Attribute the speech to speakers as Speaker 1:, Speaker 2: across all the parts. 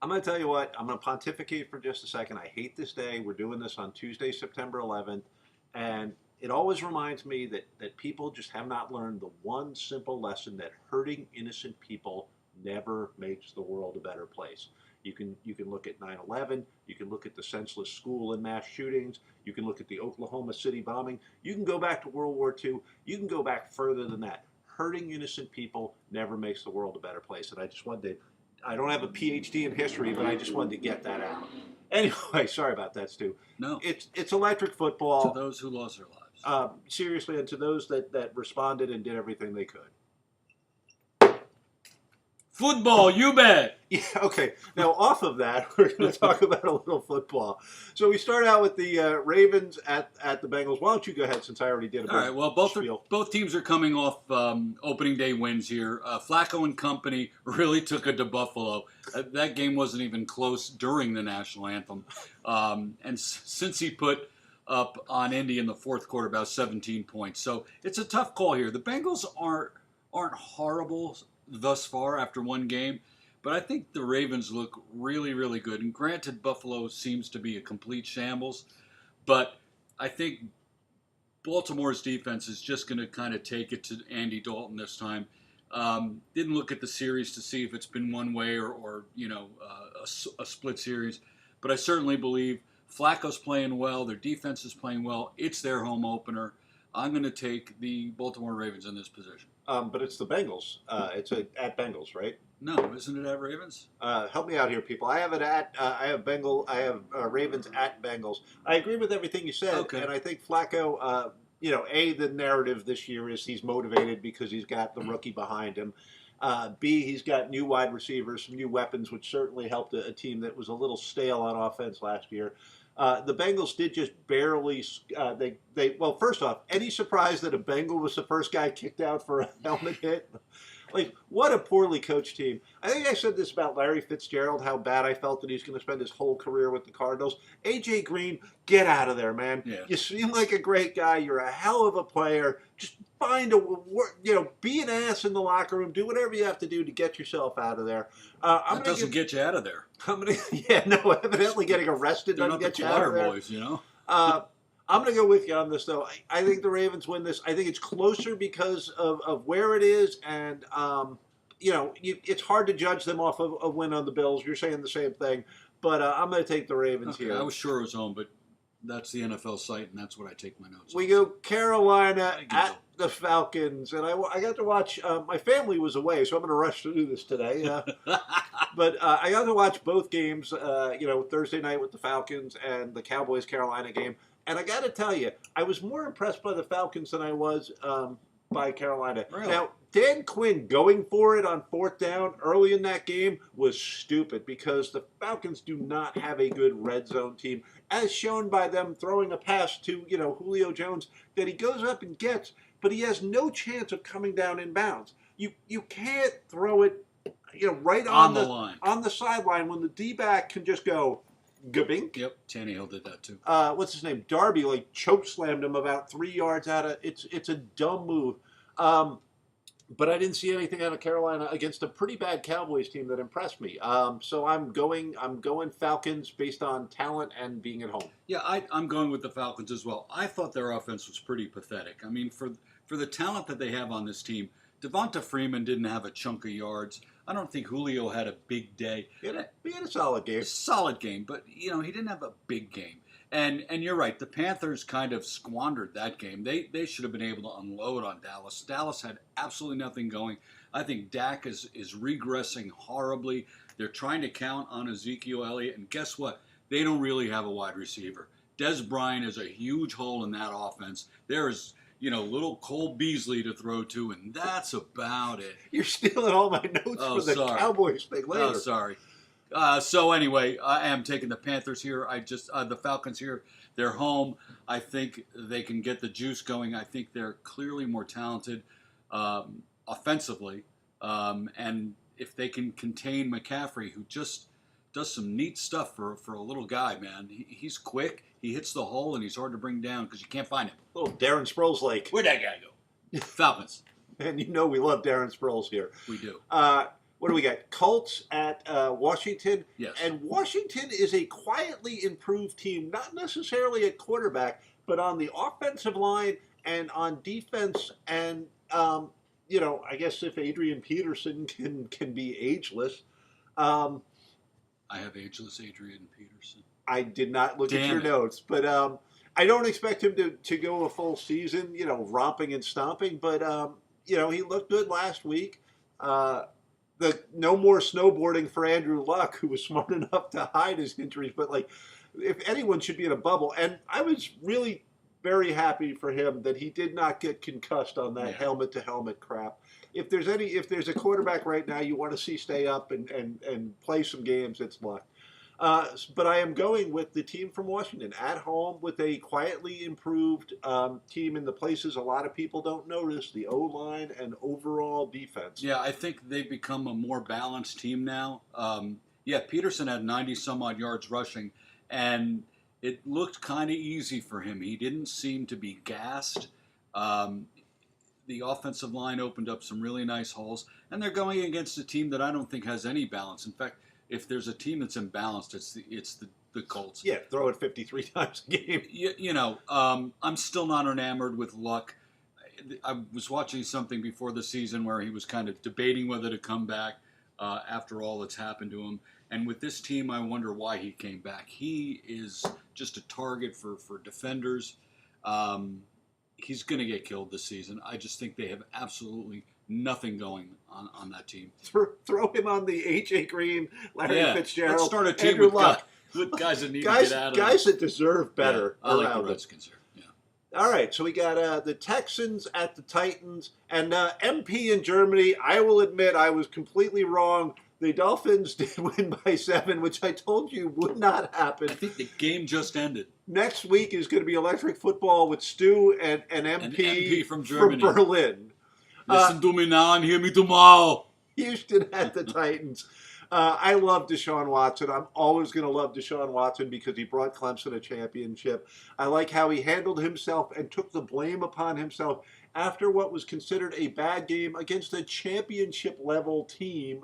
Speaker 1: I'm going to tell you what, I'm going to pontificate for just a second. I hate this day. We're doing this on Tuesday, September 11th. And it always reminds me that people just have not learned the one simple lesson that hurting innocent people never makes the world a better place. You can look at 9/11, you can look at the senseless school and mass shootings, you can look at the Oklahoma City bombing, you can go back to World War II, you can go back further than that. Hurting innocent people never makes the world a better place. And I don't have a PhD in history, but I just wanted to get that out. Anyway, sorry about that, Stu.
Speaker 2: No,
Speaker 1: It's electric
Speaker 2: to
Speaker 1: football.
Speaker 2: those who lost their lives.
Speaker 1: Seriously, and to those that responded and did everything they could.
Speaker 2: Football, you bet.
Speaker 1: Yeah, okay. Now, off of that, we're going to talk about a little football. So we start out with the Ravens at the Bengals. Why don't you go ahead since I already did a
Speaker 2: All right. Well, both
Speaker 1: spiel.
Speaker 2: teams are coming off opening day wins here. Flacco and company really took it to Buffalo. That game wasn't even close during the national anthem, and since he put up on Indy in the fourth quarter about 17 points, so it's a tough call here. The Bengals aren't horrible thus far after one game, but I think the Ravens look really, really good. And granted, Buffalo seems to be a complete shambles, but I think Baltimore's defense is just going to kind of take it to Andy Dalton this time. Didn't look at the series to see if it's been one way or a split series, but I certainly believe Flacco's playing well. Their defense is playing well. It's their home opener. I'm going to take the Baltimore Ravens in this position.
Speaker 1: But it's the Bengals. It's at Bengals, right?
Speaker 2: No, isn't it at Ravens?
Speaker 1: Help me out here, people. I have it at. I have Ravens at Bengals. I agree with everything you said,
Speaker 2: Okay.
Speaker 1: and I think Flacco. The narrative this year is he's motivated because he's got the rookie behind him. B, he's got new wide receivers, some new weapons, which certainly helped a team that was a little stale on offense last year. The Bengals did just barely. Well, first off, any surprise that a Bengal was the first guy kicked out for a helmet hit? Like, what a poorly coached team. I think I said this about Larry Fitzgerald, how bad I felt that he's going to spend his whole career with the Cardinals. A.J. Green, get out of there, man.
Speaker 2: Yeah.
Speaker 1: You seem like a great guy. You're a hell of a player. Just be an ass in the locker room. Do whatever you have to do to get yourself out of there.
Speaker 2: That doesn't get you out of there.
Speaker 1: Evidently getting arrested
Speaker 2: They're
Speaker 1: doesn't
Speaker 2: not the
Speaker 1: get you out of
Speaker 2: choir
Speaker 1: there.
Speaker 2: boys, you know?
Speaker 1: I'm going to go with you on this, though. I think the Ravens win this. I think it's closer because of where it is, and it's hard to judge them off of a win on the Bills. You're saying the same thing, but I'm going to take the Ravens
Speaker 2: Okay,
Speaker 1: here.
Speaker 2: I was sure it was home, but that's the NFL site, and that's what I take my notes
Speaker 1: We
Speaker 2: on.
Speaker 1: go Carolina
Speaker 2: Thank you,
Speaker 1: at
Speaker 2: Joe.
Speaker 1: the Falcons, and I got to watch. My family was away, so I'm going to rush to do this today. But I got to watch both games. Thursday night with the Falcons and the Cowboys Carolina game. And I got to tell you, I was more impressed by the Falcons than I was by Carolina.
Speaker 2: Really?
Speaker 1: Now, Dan Quinn going for it on fourth down early in that game was stupid because the Falcons do not have a good red zone team, as shown by them throwing a pass to Julio Jones that he goes up and gets, but he has no chance of coming down in bounds. You can't throw it right
Speaker 2: On the line.
Speaker 1: on the sideline when the D-back can just go gabink.
Speaker 2: Yep, Tannehill did that too.
Speaker 1: What's his name? Darby choke slammed him about 3 yards out of. It's a dumb move. But I didn't see anything out of Carolina against a pretty bad Cowboys team that impressed me. So I'm going Falcons based on talent and being at home.
Speaker 2: Yeah, I'm going with the Falcons as well. I thought their offense was pretty pathetic. I mean, for the talent that they have on this team, Devonta Freeman didn't have a chunk of yards. I don't think Julio had a big day.
Speaker 1: He had a solid game.
Speaker 2: Solid game, but he didn't have a big game. And you're right, the Panthers kind of squandered that game. They should have been able to unload on Dallas. Dallas had absolutely nothing going. I think Dak is regressing horribly. They're trying to count on Ezekiel Elliott, and guess what? They don't really have a wide receiver. Des Bryant is a huge hole in that offense. There is little Cole Beasley to throw to, and that's about it.
Speaker 1: You're stealing all my notes for the Cowboys thing later.
Speaker 2: Oh, sorry. So anyway, I am taking the Panthers here. The Falcons here. They're home. I think they can get the juice going. I think they're clearly more talented offensively, and if they can contain McCaffrey, who just does some neat stuff for a little guy, man. He's quick. He hits the hole, and he's hard to bring down because you can't find him.
Speaker 1: Little Darren Sproles-like.
Speaker 2: Where'd that guy go? Falcons.
Speaker 1: And we love Darren Sproles here.
Speaker 2: We do.
Speaker 1: what do we got? Colts at Washington.
Speaker 2: Yes.
Speaker 1: And Washington is a quietly improved team, not necessarily at quarterback, but on the offensive line and on defense. And, I guess if Adrian Peterson can be ageless.
Speaker 2: I have ageless Adrian Peterson.
Speaker 1: I did not look at
Speaker 2: Damn
Speaker 1: your
Speaker 2: it.
Speaker 1: notes, but I don't expect him to go a full season, romping and stomping. But he looked good last week. No more snowboarding for Andrew Luck, who was smart enough to hide his injuries. But if anyone should be in a bubble, and I was really very happy for him that he did not get concussed on that helmet to helmet crap. If there's a quarterback right now you want to see stay up and play some games, it's Luck. But I am going with the team from Washington at home with a quietly improved team in the places a lot of people don't notice, the O-line and overall defense.
Speaker 2: Yeah, I think they've become a more balanced team now. Peterson had 90-some-odd yards rushing, and it looked kind of easy for him. He didn't seem to be gassed. The offensive line opened up some really nice holes, and they're going against a team that I don't think has any balance. In fact, if there's a team that's imbalanced, it's the Colts.
Speaker 1: Yeah, throw it 53 times a game.
Speaker 2: I'm still not enamored with Luck. I was watching something before the season where he was kind of debating whether to come back after all that's happened to him. And with this team, I wonder why he came back. He is just a target for defenders. He's going to get killed this season. I just think they have absolutely nothing going on that team.
Speaker 1: Throw him on the A.J. Green, Larry Fitzgerald,
Speaker 2: let's start a team
Speaker 1: Andrew
Speaker 2: with
Speaker 1: Luck.
Speaker 2: guys that need to get out of
Speaker 1: guys that deserve better.
Speaker 2: Yeah, I like the Redskins here. Yeah.
Speaker 1: All right, so we got the Texans at the Titans and MP in Germany. I will admit I was completely wrong. The Dolphins did win by 7, which I told you would not happen.
Speaker 2: I think the game just ended.
Speaker 1: Next week is going to be electric football with Stu and MP
Speaker 2: from Germany.
Speaker 1: From Berlin.
Speaker 2: Listen to me now and hear me tomorrow.
Speaker 1: Houston at the Titans. I love Deshaun Watson. I'm always going to love Deshaun Watson because he brought Clemson a championship. I like how he handled himself and took the blame upon himself after what was considered a bad game against a championship-level team.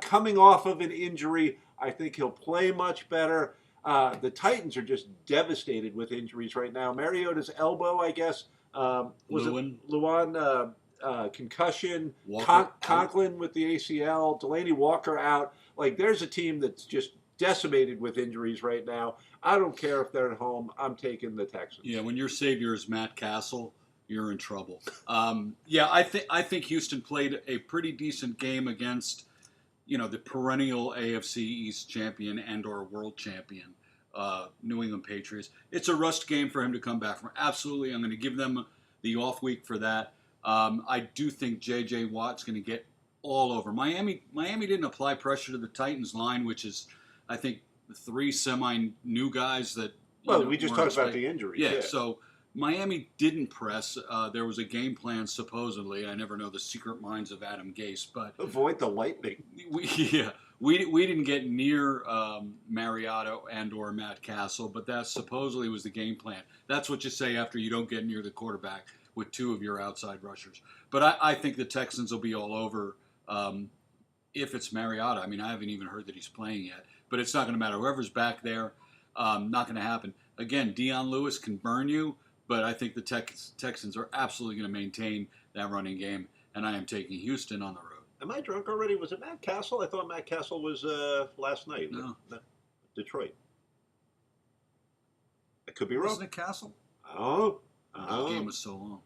Speaker 1: Coming off of an injury, I think he'll play much better. The Titans are just devastated with injuries right now. Mariota's elbow, I guess, was
Speaker 2: Lewin.
Speaker 1: it Luan? Concussion,
Speaker 2: Walker
Speaker 1: Conklin with the ACL, Delaney Walker out. There's a team that's just decimated with injuries right now. I don't care if they're at home. I'm taking the Texans.
Speaker 2: Yeah, when your savior is Matt Castle, you're in trouble. I think Houston played a pretty decent game against, the perennial AFC East champion and/or world champion, New England Patriots. It's a rust game for him to come back from. Absolutely, I'm going to give them the off week for that. I do think J.J. Watt's going to get all over. Miami didn't apply pressure to the Titans line, which is, I think, 3 semi-new guys that.
Speaker 1: We just talked about the injuries.
Speaker 2: Yeah, so Miami didn't press. There was a game plan, supposedly. I never know the secret minds of Adam Gase, but
Speaker 1: avoid the lightning.
Speaker 2: We didn't get near Mariota and or Matt Castle, but that supposedly was the game plan. That's what you say after you don't get near the quarterback with 2 of your outside rushers. But I think the Texans will be all over if it's Mariota. I mean, I haven't even heard that he's playing yet, but it's not going to matter. Whoever's back there, not going to happen. Again, Deion Lewis can burn you, but I think the Texans are absolutely going to maintain that running game, and I am taking Houston on the road.
Speaker 1: Am I drunk already? Was it Matt Castle? I thought Matt Castle was last night.
Speaker 2: No.
Speaker 1: Detroit. I could be wrong.
Speaker 2: Wasn't it Castle?
Speaker 1: Oh.
Speaker 2: The game was so long.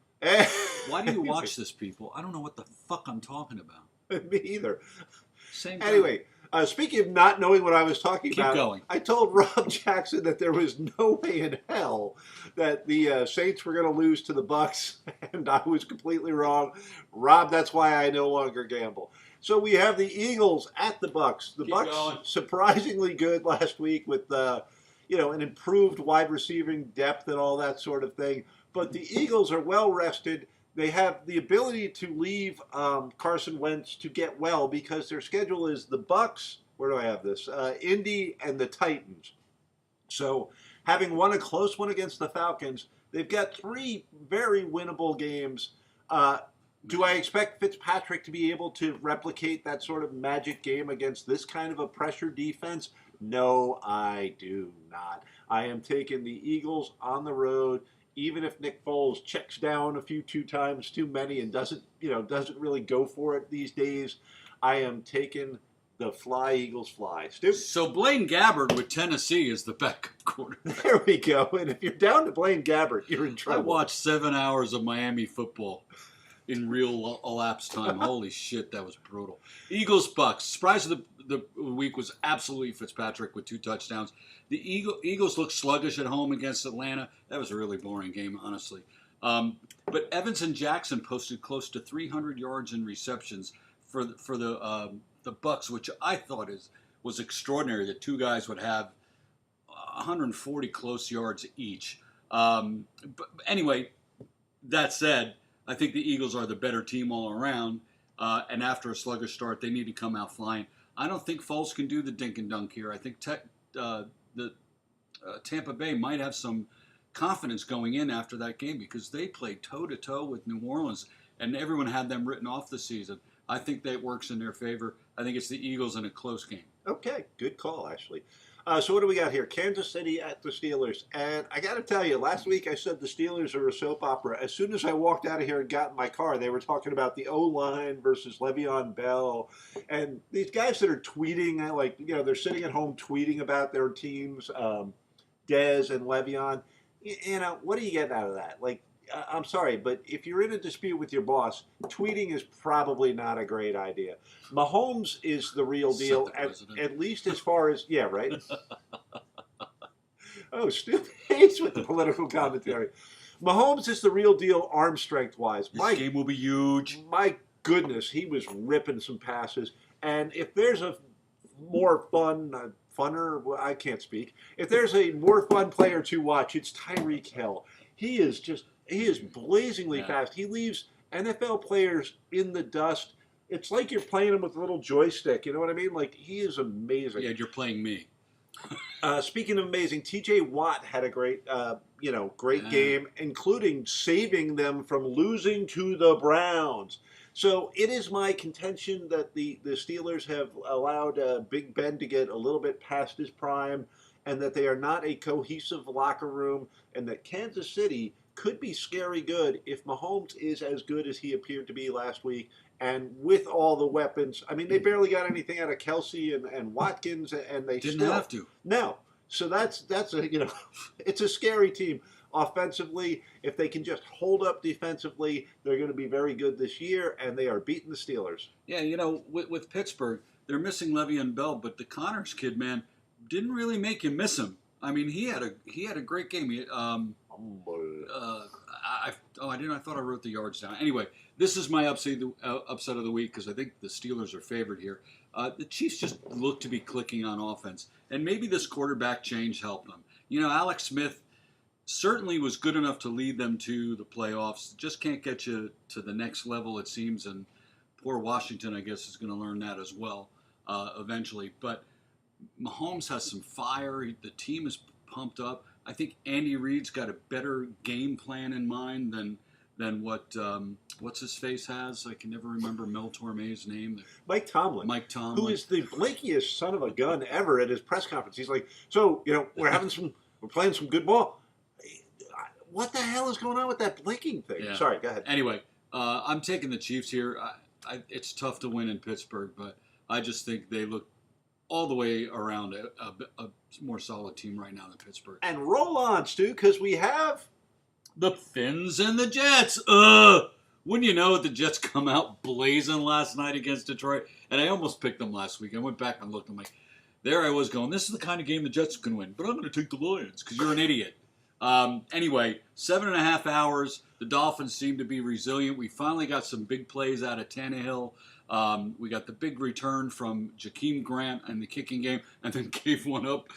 Speaker 2: Why do you watch this, people? I don't know what the fuck I'm talking about.
Speaker 1: Me either.
Speaker 2: Same time.
Speaker 1: Anyway, speaking of not knowing what I was talking about,
Speaker 2: going.
Speaker 1: I told Rob Jackson that there was no way in hell that the Saints were going to lose to the Bucks, and I was completely wrong. Rob, that's why I no longer gamble. So we have the Eagles at the Bucks. The Bucks
Speaker 2: going.
Speaker 1: Surprisingly good last week with an improved wide receiving depth and all that sort of thing. But the Eagles are well rested. They have the ability to leave Carson Wentz to get well because their schedule is the Bucks. Where do I have this? Indy and the Titans. So having won a close one against the Falcons, they've got 3 very winnable games. Do I expect Fitzpatrick to be able to replicate that sort of magic game against this kind of a pressure defense? No, I do not. I am taking the Eagles on the road, even if Nick Foles checks down a few two times too many and doesn't really go for it these days. I am taking the fly Eagles fly. Stu?
Speaker 2: So Blaine Gabbert with Tennessee is the backup quarterback.
Speaker 1: There we go. And if you're down to Blaine Gabbert, you're in
Speaker 2: I
Speaker 1: trouble.
Speaker 2: watched 7 hours of Miami football in real elapsed time. Holy shit, that was brutal. Eagles Bucks. Surprise of the week was absolutely Fitzpatrick with 2 touchdowns. The Eagles looked sluggish at home against Atlanta. That was a really boring game, honestly. But Evans and Jackson posted close to 300 yards in receptions for the Bucks, which I thought was extraordinary. That 2 guys would have 140 close yards each. But anyway, that said, I think the Eagles are the better team all around, and after a sluggish start, they need to come out flying. I don't think Foles can do the dink and dunk here. I think Tampa Bay might have some confidence going in after that game because they played toe-to-toe with New Orleans, and everyone had them written off the season. I think that works in their favor. I think it's the Eagles in a close game.
Speaker 1: Okay, good call, Ashley. So what do we got here? Kansas City at the Steelers. And I got to tell you, last week I said the Steelers are a soap opera. As soon as I walked out of here and got in my car, they were talking about the O-line versus Le'Veon Bell. And these guys that are tweeting, they're sitting at home tweeting about their teams, Dez and Le'Veon. What are you getting out of that? I'm sorry, but if you're in a dispute with your boss, tweeting is probably not a great idea. Mahomes is the real deal, at least as far as, yeah, right? Oh, Stu hates with the political commentary. Mahomes is the real deal arm strength-wise.
Speaker 2: This game will be huge.
Speaker 1: My goodness, he was ripping some passes. And if there's a more funner, well, I can't speak. If there's a more fun player to watch, it's Tyreek Hill. He is blazingly fast. He leaves NFL players in the dust. It's like you're playing him with a little joystick. You know what I mean? He is amazing.
Speaker 2: Yeah, you're playing me.
Speaker 1: Speaking of amazing, T.J. Watt had a great game, including saving them from losing to the Browns. So it is my contention that the Steelers have allowed Big Ben to get a little bit past his prime, and that they are not a cohesive locker room, and that Kansas City could be scary good if Mahomes is as good as he appeared to be last week, and with all the weapons. I mean, they barely got anything out of Kelsey and Watkins, and they
Speaker 2: didn't have to.
Speaker 1: No. So that's it's a scary team. Offensively, if they can just hold up defensively, they're going to be very good this year, and they are beating the Steelers.
Speaker 2: Yeah, with Pittsburgh, they're missing Le'Veon Bell, but the Connors kid, man, didn't really make you miss him. I mean, he had a great game. I thought I wrote the yards down. Anyway, this is my upset of the week because I think the Steelers are favored here. The Chiefs just look to be clicking on offense, and maybe this quarterback change helped them. Alex Smith certainly was good enough to lead them to the playoffs. Just can't get you to the next level, it seems, and poor Washington, I guess, is going to learn that as well eventually. But Mahomes has some fire. The team is pumped up. I think Andy Reid's got a better game plan in mind than what what's his face has. I can never remember Mel Torme's name.
Speaker 1: Mike Tomlin. Who is the blinkiest son of a gun ever at his press conference. He's like, so we're playing some good ball. What the hell is going on with that blinking thing?
Speaker 2: Yeah.
Speaker 1: Sorry, go ahead.
Speaker 2: Anyway, I'm taking the Chiefs here. It's tough to win in Pittsburgh, but I just think they look all the way around a more solid team right now than Pittsburgh.
Speaker 1: And roll on, Stu, because we have
Speaker 2: the Finns and the Jets. Wouldn't you know it, the Jets come out blazing last night against Detroit, and I almost picked them last week. I went back and looked. I'm like, there I was going, this is the kind of game the Jets can win, but I'm going to take the Lions because you're an idiot. Anyway, 7.5 hours. The Dolphins seem to be resilient. We finally got some big plays out of Tannehill. We got the big return from Jakeem Grant in the kicking game, and then gave one up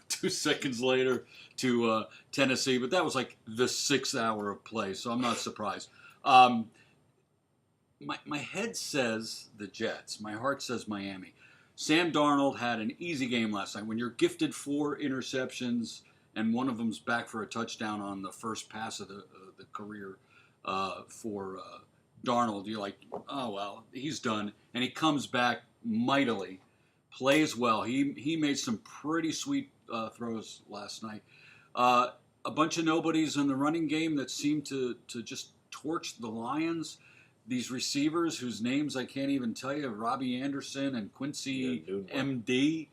Speaker 2: 2 seconds later to Tennessee. But that was like the 6th hour of play, so I'm not surprised. My head says the Jets. My heart says Miami. Sam Darnold had an easy game last night. When you're gifted 4 interceptions and one of them's back for a touchdown on the first pass of the career for Darnold, you're like, oh, well, he's done. And he comes back mightily, plays well. He made some pretty sweet throws last night. A bunch of nobodies in the running game that seemed to just torch the Lions. These receivers whose names I can't even tell you, Robbie Anderson and Quincy MD,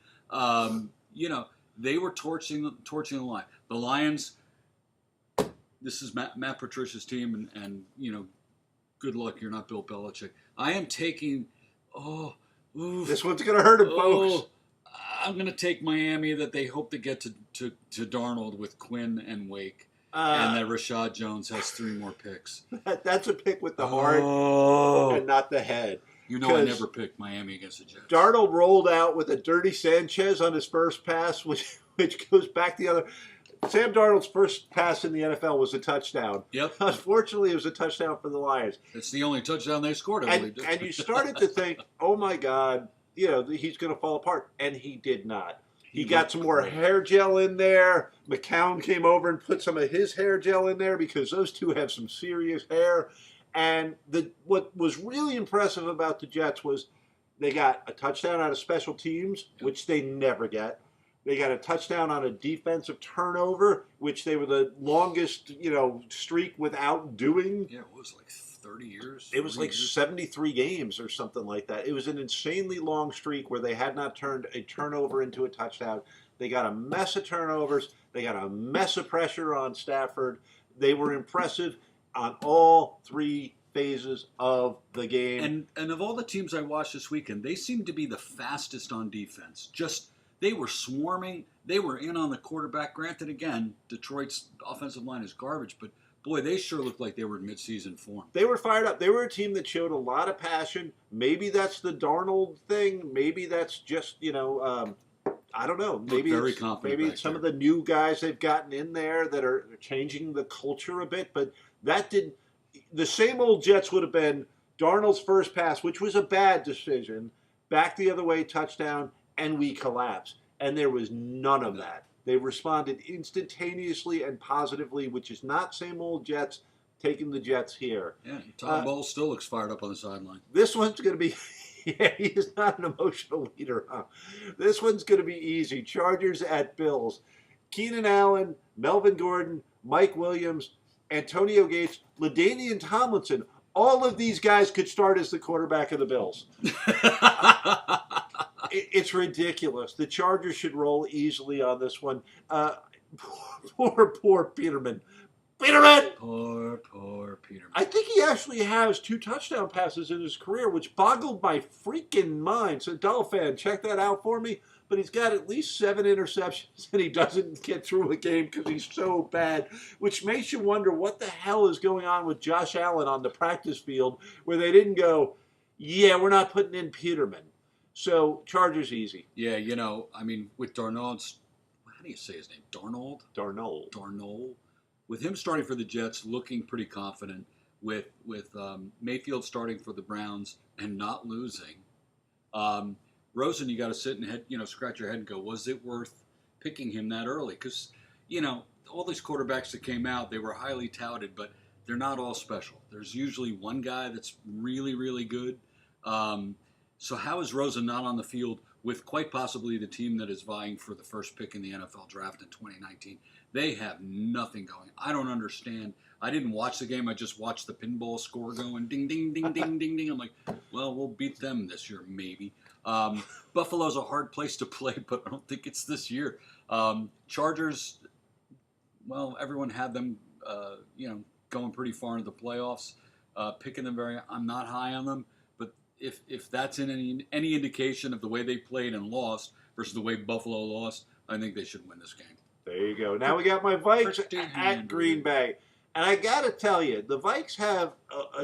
Speaker 2: they were torching the line. The Lions, this is Matt Patricia's team, and good luck, you're not Bill Belichick. I am taking,
Speaker 1: this one's going to hurt him, folks.
Speaker 2: I'm going to take Miami that they hope to get to Darnold with Quinn and Wake. And that Rashad Jones has 3 more picks.
Speaker 1: That's a pick with the heart and not the head.
Speaker 2: I never picked Miami against the Jets.
Speaker 1: Darnold rolled out with a dirty Sanchez on his first pass, which goes back the other. Sam Darnold's first pass in the NFL was a touchdown.
Speaker 2: Yep.
Speaker 1: Unfortunately, it was a touchdown for the Lions.
Speaker 2: It's the only touchdown they scored, I believe.
Speaker 1: And you started to think, oh, my God, he's going to fall apart. And he did not. He got some more hair gel in there. McCown came over and put some of his hair gel in there because those two have some serious hair. And what was really impressive about the Jets was they got a touchdown out of special teams, which they never get. They got a touchdown on a defensive turnover, which they were the longest, streak without doing.
Speaker 2: Yeah, it was like 30 years.
Speaker 1: It was like 73 games or something like that. It was an insanely long streak where they had not turned a turnover into a touchdown. They got a mess of turnovers. They got a mess of pressure on Stafford. They were impressive on all 3 phases of the game.
Speaker 2: And of all the teams I watched this weekend, they seemed to be the fastest on defense. They were swarming. They were in on the quarterback. Granted, again, Detroit's offensive line is garbage, but boy, they sure looked like they were in midseason form.
Speaker 1: They were fired up. They were a team that showed a lot of passion. Maybe that's the Darnold thing. Maybe that's just, I don't know. Maybe it's some of the new guys they've gotten in there that are changing the culture a bit. But the same old Jets would have been Darnold's first pass, which was a bad decision, back the other way, touchdown, and we collapse. And there was none of that. They responded instantaneously and positively, which is not same old Jets taking the Jets here.
Speaker 2: Yeah, Tom Bowles still looks fired up on the sideline.
Speaker 1: This one's going to be, he is not an emotional leader, huh? This one's going to be easy. Chargers at Bills. Keenan Allen, Melvin Gordon, Mike Williams, Antonio Gates, LaDainian Tomlinson. All of these guys could start as the quarterback of the Bills. It's ridiculous. The Chargers should roll easily on this one. Poor Peterman.
Speaker 2: Poor Peterman.
Speaker 1: I think he actually has 2 touchdown passes in his career, which boggled my freaking mind. So, Doll fan, check that out for me. But he's got at least 7 interceptions, and he doesn't get through a game because he's so bad, which makes you wonder what the hell is going on with Josh Allen on the practice field where they didn't go, yeah, we're not putting in Peterman. So, Chargers easy.
Speaker 2: Yeah, with Darnold's, how do you say his name? Darnold. With him starting for the Jets, looking pretty confident, with Mayfield starting for the Browns and not losing. Rosen, you got to sit and scratch your head and go, was it worth picking him that early? Because, all these quarterbacks that came out, they were highly touted, but they're not all special. There's usually one guy that's really, really good. So how is Rosen not on the field with quite possibly the team that is vying for the first pick in the NFL draft in 2019? They have nothing going. I don't understand. I didn't watch the game. I just watched the pinball score going ding, ding, ding, ding, ding, ding. I'm like, well, we'll beat them this year, maybe. Buffalo's a hard place to play, but I don't think it's this year. Chargers, well, everyone had them, going pretty far into the playoffs. Picking them I'm not high on them. If that's in any indication of the way they played and lost versus the way Buffalo lost, I think they should win this game.
Speaker 1: There you go. Now we got my Vikes at Green Bay. And I got to tell you, the Vikes have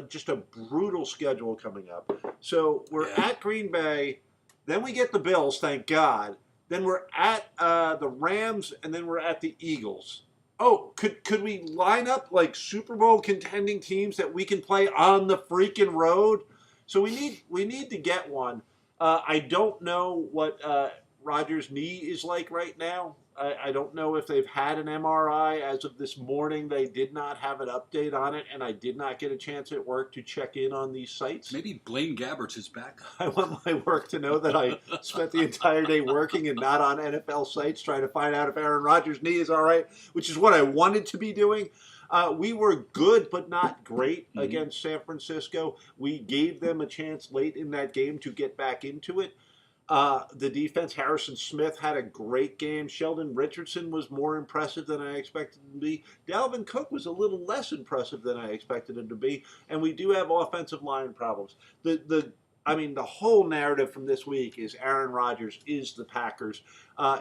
Speaker 1: just a brutal schedule coming up. So we're at Green Bay. Then we get the Bills, thank God. Then we're at the Rams, and then we're at the Eagles. Oh, could we line up like Super Bowl contending teams that we can play on the freaking road? So we need to get one. I don't know what Rodgers' knee is like right now. I don't know if they've had an MRI as of this morning. They did not have an update on it, and I did not get a chance at work to check in on these sites.
Speaker 2: Maybe Blaine Gabbert's his backup.
Speaker 1: I want my work to know that I spent the entire day working and not on NFL sites trying to find out if Aaron Rodgers' knee is all right, which is what I wanted to be doing. We were good but not great against San Francisco. We gave them a chance late in that game to get back into it. The defense, Harrison Smith had a great game. Sheldon Richardson was more impressive than I expected him to be. Dalvin Cook was a little less impressive than I expected him to be. And we do have offensive line problems. The whole narrative from this week is Aaron Rodgers is the Packers.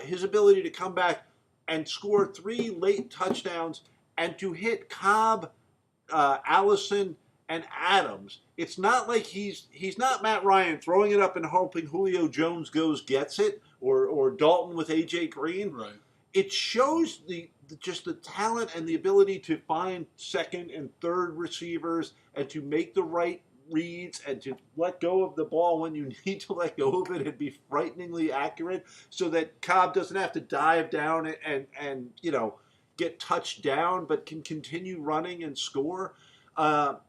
Speaker 1: His ability to come back and score 3 late touchdowns and to hit Cobb, Allison, and Adams. It's not like he's not Matt Ryan throwing it up and hoping Julio Jones gets it, or Dalton with AJ Green.
Speaker 2: Right.
Speaker 1: It shows just the talent and the ability to find second and third receivers and to make the right reads and to let go of the ball when you need to let go of it and be frighteningly accurate, so that Cobb doesn't have to dive down and get touched down, but can continue running and score.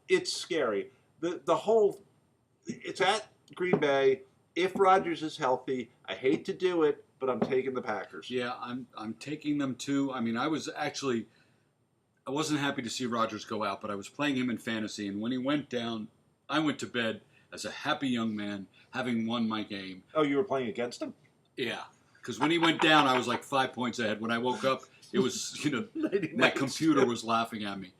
Speaker 1: It's scary. It's at Green Bay. If Rodgers is healthy, I hate to do it, but I'm taking the Packers.
Speaker 2: Yeah, I'm taking them too. I mean, I wasn't happy to see Rodgers go out, but I was playing him in fantasy, and when he went down, I went to bed as a happy young man, having won my game.
Speaker 1: Oh, you were playing against him?
Speaker 2: Yeah, because when he went down, I was like 5 points ahead. When I woke up, it was, my computer was laughing at me.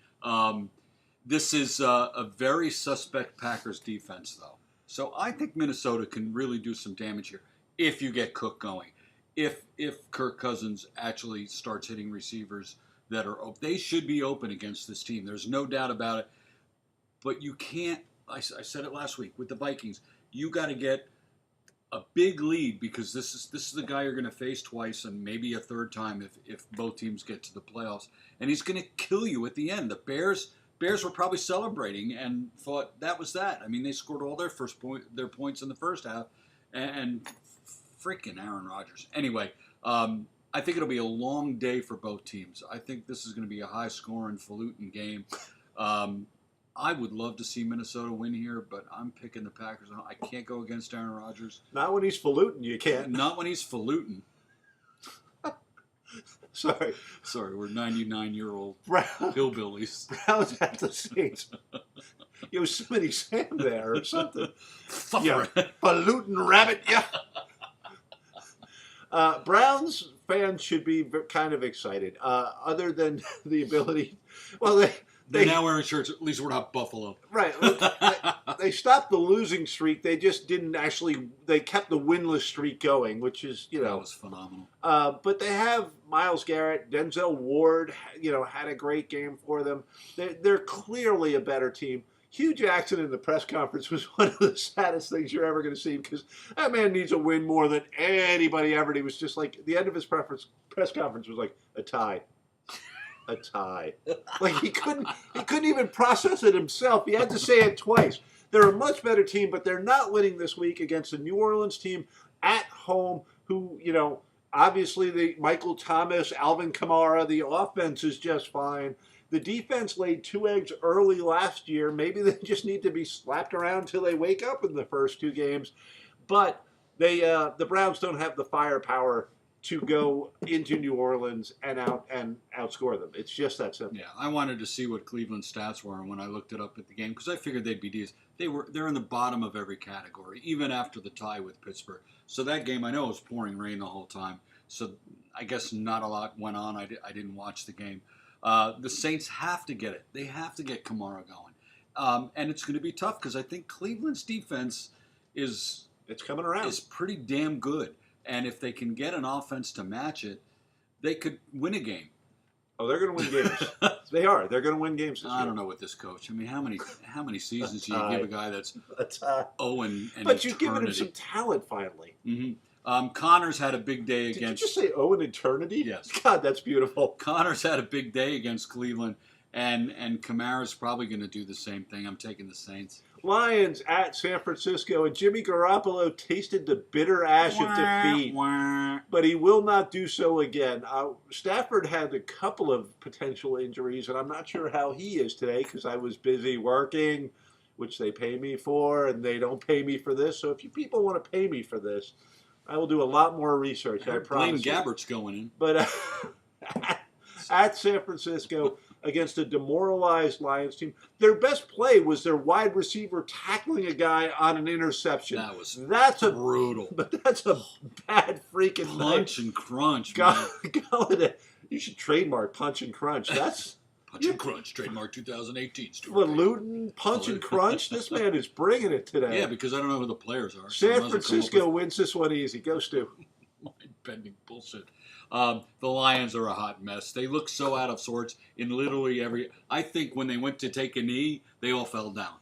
Speaker 2: This is a very suspect Packers defense, though. So I think Minnesota can really do some damage here if you get Cook going. If Kirk Cousins actually starts hitting receivers that are open. They should be open against this team. There's no doubt about it. But you can't, I said it last week with the Vikings, you got to get a big lead, because this is the guy you're going to face twice and maybe a third time if both teams get to the playoffs. And he's going to kill you at the end. The Bears were probably celebrating and thought that was that. I mean, they scored all their points in the first half, and freaking Aaron Rodgers. Anyway, I think it'll be a long day for both teams. I think this is going to be a high-scoring, falutin game. I would love to see Minnesota win here, but I'm picking the Packers. I can't go against Aaron Rodgers.
Speaker 1: Not when he's falutin, you can't.
Speaker 2: Not when he's falutin.
Speaker 1: Sorry,
Speaker 2: we're 99-year-old hillbillies.
Speaker 1: Browns at the Saints. Yosemite Sam there or something. Yeah, falutin rabbit, yeah. Browns fans should be kind of excited. Other than the ability, well,
Speaker 2: they're now wearing shirts. At least we're not Buffalo.
Speaker 1: Right. They stopped the losing streak. They just didn't actually. They kept the winless streak going, which is
Speaker 2: that was phenomenal.
Speaker 1: But they have Myles Garrett, Denzel Ward. Had a great game for them. They're clearly a better team. Hugh Jackson in the press conference was one of the saddest things you're ever going to see, because that man needs a win more than anybody ever. And he was just like, the end of his press conference was like a tie. A tie. Like he couldn't even process it himself. He had to say it twice. They're a much better team, but they're not winning this week against a New Orleans team at home who, obviously the Michael Thomas, Alvin Kamara, the offense is just fine. The defense laid 2 eggs early last year. Maybe they just need to be slapped around until they wake up in the first 2 games. But the Browns don't have the firepower to go into New Orleans and outscore them. It's just that simple.
Speaker 2: Yeah, I wanted to see what Cleveland's stats were when I looked it up at the game, because I figured they'd be decent. They're in the bottom of every category, even after the tie with Pittsburgh. So that game, I know it was pouring rain the whole time, so I guess not a lot went on. I didn't watch the game. The Saints have to get it. They have to get Kamara going. And it's going to be tough, because I think Cleveland's defense it's
Speaker 1: coming around.
Speaker 2: Is pretty damn good. And if they can get an offense to match it, they could win a game.
Speaker 1: Oh, they're going to win games. They are. They're going to win games this year.
Speaker 2: I don't know with this coach. I mean, how many seasons do you give a guy that's 0 and
Speaker 1: But you've given him some talent finally.
Speaker 2: Mm-hmm. Connors had a big day against...
Speaker 1: Did you just say 0 and eternity?
Speaker 2: Yes.
Speaker 1: God, that's beautiful.
Speaker 2: Connors had a big day against Cleveland, and Kamara's probably going to do the same thing. I'm taking the Saints.
Speaker 1: Lions at San Francisco, and Jimmy Garoppolo tasted the bitter ash of defeat, but he will not do so again. Stafford had a couple of potential injuries, and I'm not sure how he is today because I was busy working, which they pay me for, and they don't pay me for this. So if you people want to pay me for this, I will do a lot more research, I promise.
Speaker 2: Blaine Gabbert's going in.
Speaker 1: But at San Francisco, against a demoralized Lions team, their best play was their wide receiver tackling a guy on an interception.
Speaker 2: That's brutal.
Speaker 1: But that's a bad freaking
Speaker 2: punch and crunch.
Speaker 1: God, you should trademark punch and crunch. That's
Speaker 2: punch and crunch, trademark 2018.
Speaker 1: What, Luton, punch and crunch? This man is bringing it today.
Speaker 2: Yeah, because I don't know who the players are.
Speaker 1: San Francisco wins this one easy. Go, Stu.
Speaker 2: Mind-bending bullshit. The Lions are a hot mess. They look so out of sorts in literally every... I think when they went to take a knee, they all fell down.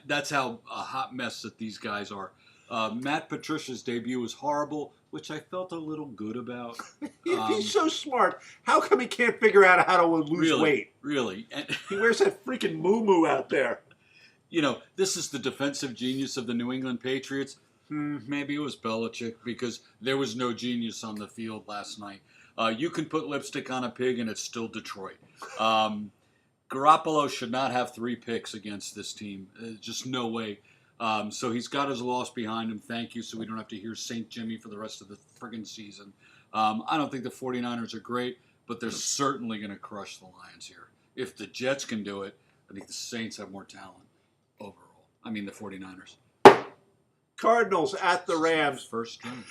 Speaker 2: That's how a hot mess that these guys are. Matt Patricia's debut was horrible, which I felt a little good about.
Speaker 1: If he's so smart, how come he can't figure out how to lose weight?
Speaker 2: Really.
Speaker 1: He wears that freaking moo-moo out there.
Speaker 2: You know, this is the defensive genius of the New England Patriots. Maybe it was Belichick because there was no genius on the field last night. You can put lipstick on a pig and it's still Detroit. Garoppolo should not have 3 picks against this team. Just no way. So he's got his loss behind him. Thank you. So we don't have to hear St. Jimmy for the rest of the friggin' season. I don't think the 49ers are great, but they're certainly going to crush the Lions here. If the Jets can do it, I think the Saints have more talent overall. I mean the 49ers.
Speaker 1: Cardinals at the Rams.
Speaker 2: First string.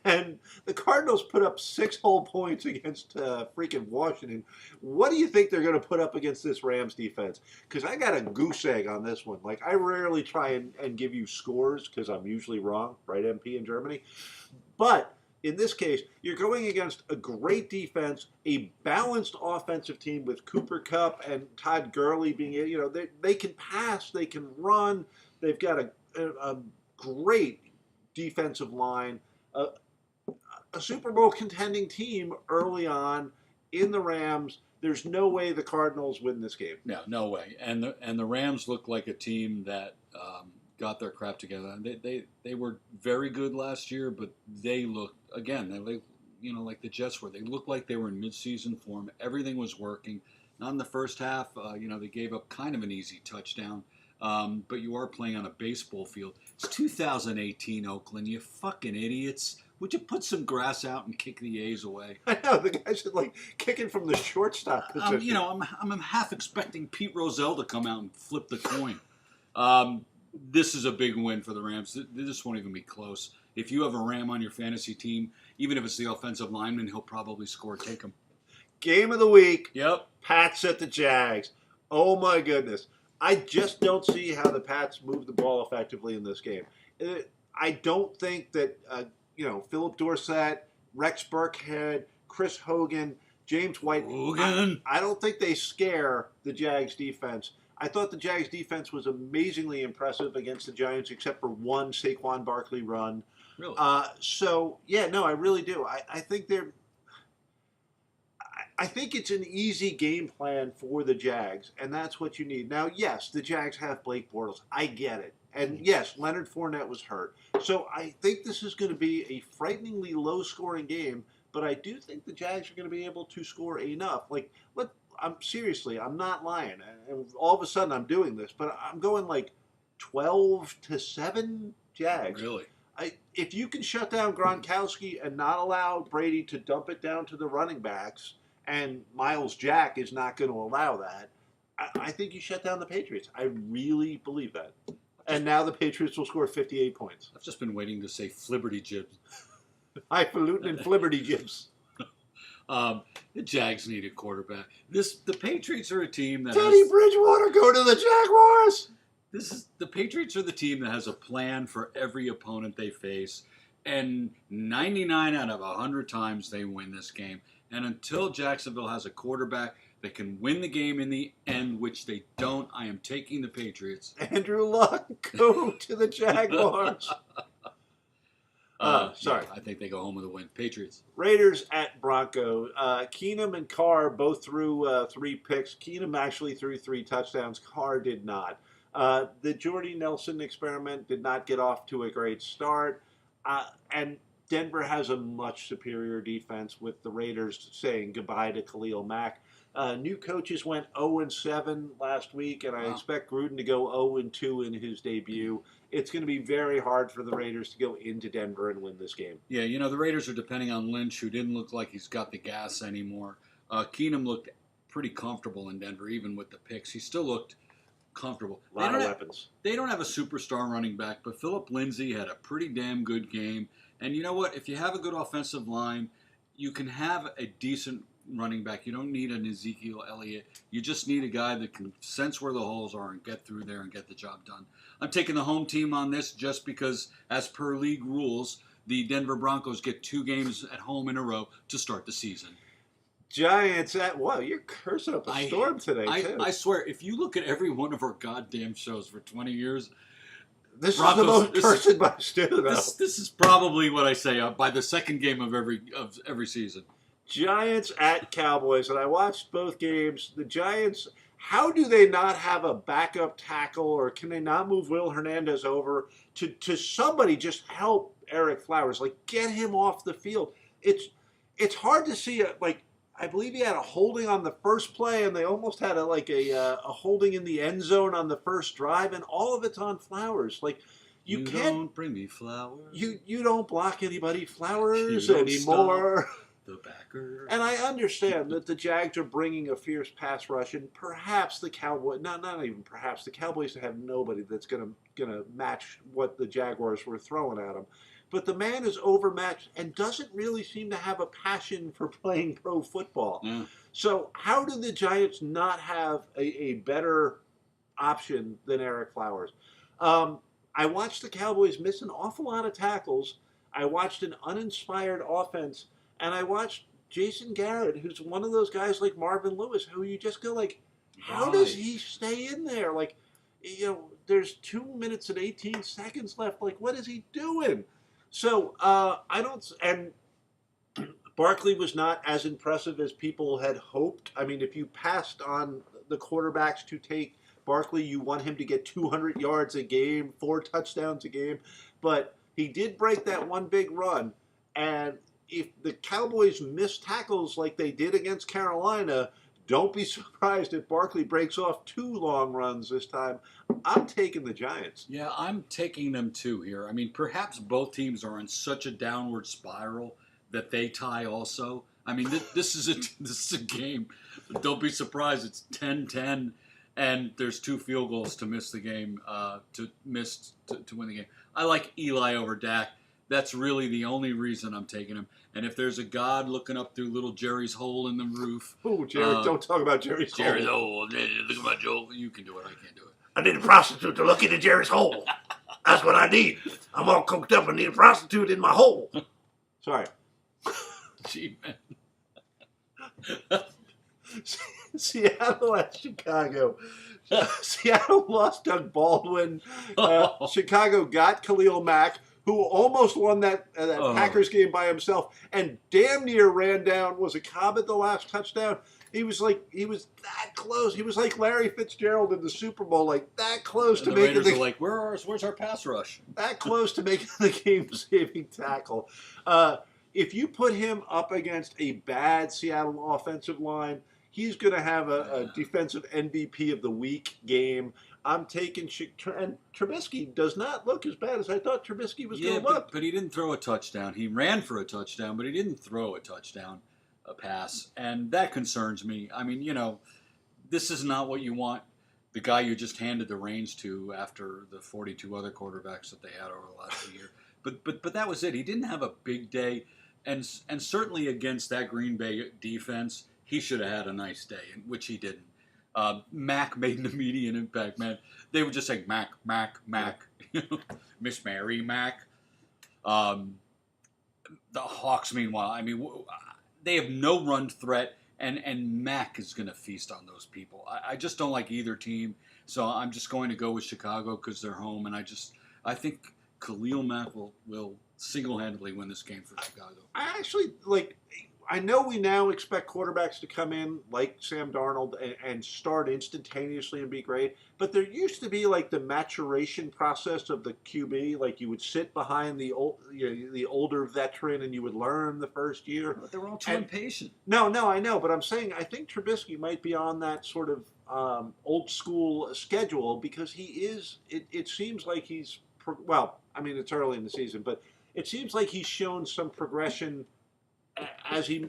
Speaker 1: And the Cardinals put up 6 whole points against freaking Washington. What do you think they're going to put up against this Rams defense? Because I got a goose egg on this one. Like, I rarely try and give you scores because I'm usually wrong, right, MP in Germany? But in this case, you're going against a great defense, a balanced offensive team with Cooper Kupp and Todd Gurley being, you know, they can pass, they can run. They've got a great defensive line, a Super Bowl contending team early on in the Rams. There's no way the Cardinals win this game.
Speaker 2: No way. And the Rams look like a team that got their crap together. They were very good last year, but they look again. They like the Jets were. They looked like they were in midseason form. Everything was working. Not in the first half. They gave up kind of an easy touchdown. But you are playing on a baseball field. It's 2018, Oakland. You fucking idiots. Would you put some grass out and kick the A's away?
Speaker 1: I know. The guys are like kicking from the shortstop position.
Speaker 2: I'm half expecting Pete Rozelle to come out and flip the coin. This is a big win for the Rams. This won't even be close. If you have a Ram on your fantasy team, even if it's the offensive lineman, he'll probably score. Take him.
Speaker 1: Game of the week.
Speaker 2: Yep.
Speaker 1: Pats at the Jags. Oh, my goodness. I just don't see how the Pats move the ball effectively in this game. I don't think that, Philip Dorsett, Rex Burkhead, Chris Hogan, James White, I don't think they scare the Jags defense. I thought the Jags defense was amazingly impressive against the Giants, except for one Saquon Barkley run.
Speaker 2: Really?
Speaker 1: I really do. I think it's an easy game plan for the Jags, and that's what you need. Now, yes, the Jags have Blake Bortles. I get it. And yes, Leonard Fournette was hurt. So I think this is going to be a frighteningly low-scoring game, but I do think the Jags are going to be able to score enough. I'm not lying. And all of a sudden I'm doing this, but I'm going like 12-7 Jags.
Speaker 2: Really?
Speaker 1: If you can shut down Gronkowski and not allow Brady to dump it down to the running backs, and Miles Jack is not going to allow that, I think you shut down the Patriots. I really believe that. And now the Patriots will score 58 points.
Speaker 2: I've just been waiting to say Flibberty Jibs.
Speaker 1: Highfalutin and Flibberty Jibs.
Speaker 2: The Jags need a quarterback. The Patriots are a team that
Speaker 1: Teddy Bridgewater, go to the Jaguars!
Speaker 2: The Patriots are the team that has a plan for every opponent they face, and 99 out of 100 times they win this game. And until Jacksonville has a quarterback that can win the game in the end, which they don't, I am taking the Patriots.
Speaker 1: Andrew Luck, go to the Jaguars. Sorry.
Speaker 2: Yeah, I think they go home with a win. Patriots.
Speaker 1: Raiders at Broncos. Keenum and Carr both threw 3 picks. Keenum actually threw 3 touchdowns. Carr did not. The Jordy Nelson experiment did not get off to a great start, and Denver has a much superior defense with the Raiders saying goodbye to Khalil Mack. New coaches went 0-7 last week, and I
Speaker 2: Wow.
Speaker 1: expect Gruden to go 0-2 in his debut. It's going to be very hard for the Raiders to go into Denver and win this game.
Speaker 2: Yeah, the Raiders are depending on Lynch, who didn't look like he's got the gas anymore. Keenum looked pretty comfortable in Denver, even with the picks. He still looked comfortable.
Speaker 1: A lot of weapons.
Speaker 2: They don't have a superstar running back, but Philip Lindsay had a pretty damn good game. And you know what? If you have a good offensive line, you can have a decent running back. You don't need an Ezekiel Elliott. You just need a guy that can sense where the holes are and get through there and get the job done. I'm taking the home team on this just because, as per league rules, the Denver Broncos get 2 games at home in a row to start the season.
Speaker 1: Giants at wow, you're cursing up a storm today too.
Speaker 2: I swear, if you look at every one of our goddamn shows for 20 years,
Speaker 1: this
Speaker 2: Broncos,
Speaker 1: is the most cursed by Stu, though.
Speaker 2: This is probably what I say by the second game of every season.
Speaker 1: Giants at Cowboys, and I watched both games. The Giants, how do they not have a backup tackle, or can they not move Will Hernandez over to somebody just help Eric Flowers, like get him off the field? It's hard to see like. I believe he had a holding on the first play, and they almost had a holding in the end zone on the first drive, and all of it's on Flowers. Like you can't
Speaker 2: don't bring me flowers.
Speaker 1: You don't block anybody Flowers
Speaker 2: You don't
Speaker 1: anymore.
Speaker 2: The backer.
Speaker 1: And I understand that the Jags are bringing a fierce pass rush, and perhaps the Cowboys, not even perhaps, the Cowboys have nobody that's gonna match what the Jaguars were throwing at them. But the man is overmatched and doesn't really seem to have a passion for playing pro football.
Speaker 2: Yeah.
Speaker 1: So how do the Giants not have a better option than Eric Flowers? I watched the Cowboys miss an awful lot of tackles. I watched an uninspired offense, and I watched Jason Garrett, who's one of those guys like Marvin Lewis, who you just go like, how does he stay in there? Like, there's 2 minutes and 18 seconds left. Like, what is he doing? So I don't, and Barkley was not as impressive as people had hoped. I mean, if you passed on the quarterbacks to take Barkley, you want him to get 200 yards a game, 4 touchdowns a game. But he did break that one big run. And if the Cowboys miss tackles like they did against Carolina, don't be surprised if Barkley breaks off 2 long runs this time. I'm taking the Giants.
Speaker 2: Yeah, I'm taking them too here. I mean, perhaps both teams are in such a downward spiral that they tie also. I mean, this is a game. Don't be surprised. It's 10-10, and there's 2 field goals to miss the game, to win the game. I like Eli over Dak. That's really the only reason I'm taking him. And if there's a God looking up through little Jerry's hole in the roof.
Speaker 1: Oh, Jerry, don't talk about Jerry's hole.
Speaker 2: Jerry's hole. Look at my Joe. You can do it. I can't do it.
Speaker 1: I need a prostitute to look into Jerry's hole. That's what I need. I'm all coked up. I need a prostitute in my hole. Sorry.
Speaker 2: Gee, man.
Speaker 1: Seattle at Chicago. Seattle lost Doug Baldwin. Chicago got Khalil Mack, who almost won that Packers game by himself and damn near ran down. Was it Cobb at the last touchdown? He was that close. He was like Larry Fitzgerald in the Super Bowl, like that close to making
Speaker 2: Raiders are like, where's our pass rush?
Speaker 1: That close to making the game-saving tackle. If you put him up against a bad Seattle offensive line, he's going to have a defensive MVP of the week game. I'm taking and Trubisky does not look as bad as I thought Trubisky was going to look.
Speaker 2: But he didn't throw a touchdown. He ran for a touchdown, but he didn't throw a touchdown, a pass, and that concerns me. I mean, this is not what you want the guy you just handed the reins to after the 42 other quarterbacks that they had over the last year. But that was it. He didn't have a big day, and certainly against that Green Bay defense, he should have had a nice day, which he didn't. Mac made an immediate impact, man. They were just saying, Mac, Miss Mary, Mac. The Hawks, meanwhile, I mean, they have no run threat, and Mac is going to feast on those people. I just don't like either team, so I'm just going to go with Chicago because they're home, and I think Khalil Mack will single-handedly win this game for Chicago.
Speaker 1: I actually I know we now expect quarterbacks to come in like Sam Darnold and start instantaneously and be great, but there used to be like the maturation process of the QB. Like you would sit behind the older veteran and you would learn the first year.
Speaker 2: But they're all too impatient.
Speaker 1: No, I know, but I'm saying I think Trubisky might be on that sort of old school schedule because he is. It seems like he's well. I mean, it's early in the season, but it seems like he's shown some progression as he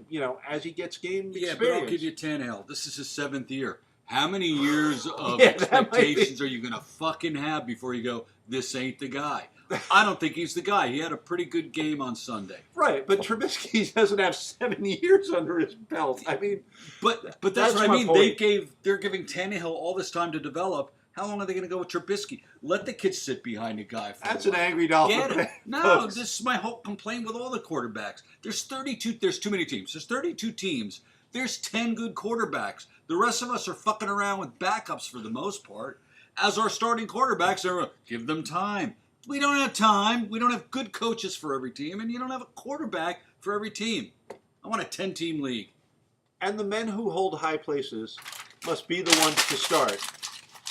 Speaker 1: gets game experience.
Speaker 2: Yeah, but I'll give you Tannehill. This is his 7th year. How many years of
Speaker 1: Yeah,
Speaker 2: expectations are you going to fucking have before you go, this ain't the guy? I don't think he's the guy. He had a pretty good game on Sunday.
Speaker 1: Right, but Trubisky doesn't have 7 years under his belt. I mean,
Speaker 2: but that's what I mean.
Speaker 1: Point.
Speaker 2: They're giving Tannehill all this time to develop. How long are they going to go with Trubisky? Let the kids sit behind a guy.
Speaker 1: That's an angry Dolphin.
Speaker 2: Get it? No, this is my whole complaint with all the quarterbacks. There's 32. There's too many teams. There's 32 teams. There's 10 good quarterbacks. The rest of us are fucking around with backups for the most part. As our starting quarterbacks, give them time. We don't have time. We don't have good coaches for every team, and you don't have a quarterback for every team. I want a 10-team league.
Speaker 1: And the men who hold high places must be the ones to start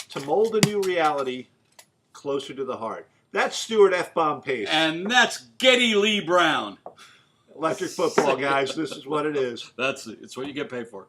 Speaker 1: to mold a new reality closer to the heart. That's Stuart F-bomb Pace.
Speaker 2: And that's Getty Lee Brown.
Speaker 1: Electric football, guys. This is what it is.
Speaker 2: It's what you get paid for.